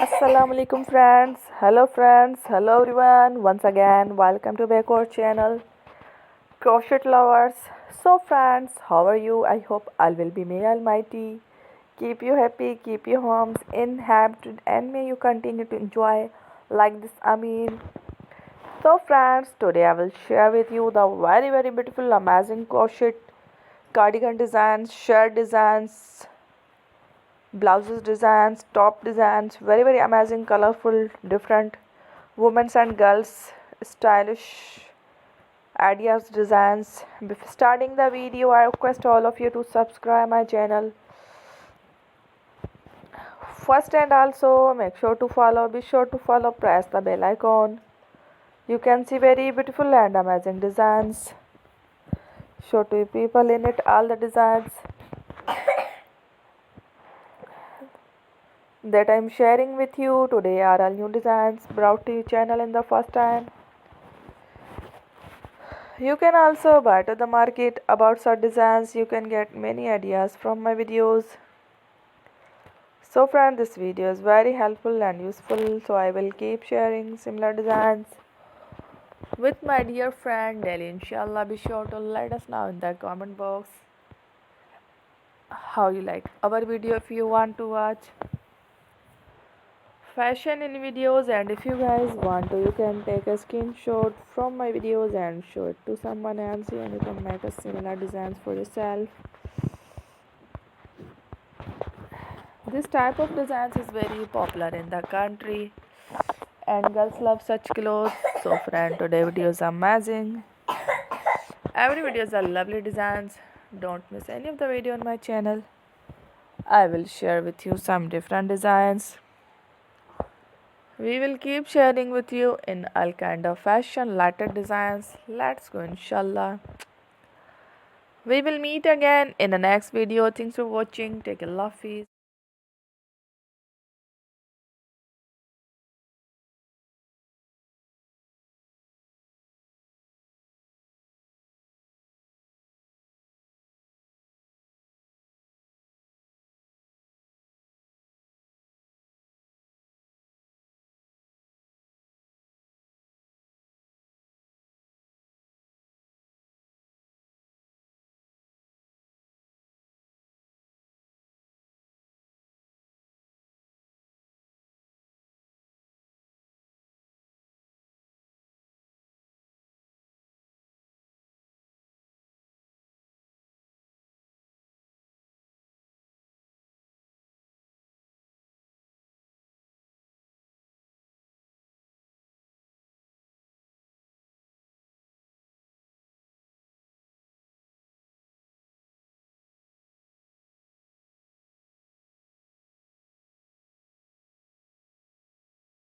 Assalamu alaikum friends, hello everyone, once again welcome to back our channel Crochet Lovers. So friends, how are you? I hope all will be may almighty keep you happy, keep your homes inhabited, and may you continue to enjoy like this Amin. So friends, today I will share with you the very beautiful amazing crochet cardigan designs, shirt designs, blouses designs, top designs, very amazing, colorful, different women's and girls stylish ideas designs. Before starting the video, I request all of you to subscribe my channel first, and also make sure to follow, be sure to follow, press the bell icon. You can see very beautiful and amazing designs. Show to people in it all the designs that I'm sharing with you today are all new designs brought to your channel in the first time. You can also buy to the market about such designs. You can get many ideas from my videos. So friend, this video is very helpful and useful, so I will keep sharing similar designs with my dear friend daily. Inshallah, be sure to let us know in the comment box how you like our video. If you want to watch fashion in videos, and if you guys want to, you can take a screenshot from my videos and show it to someone else, and you can make a similar designs for yourself. This type of designs is very popular in the country and girls love such clothes. So friend, today video is amazing. Every video is a lovely designs. Don't miss any of the video on my channel. I will share with you some different designs. We will keep sharing with you in all kind of fashion lighter designs. Let's go inshallah. We will meet again in the next video. Thanks for watching. Take a love.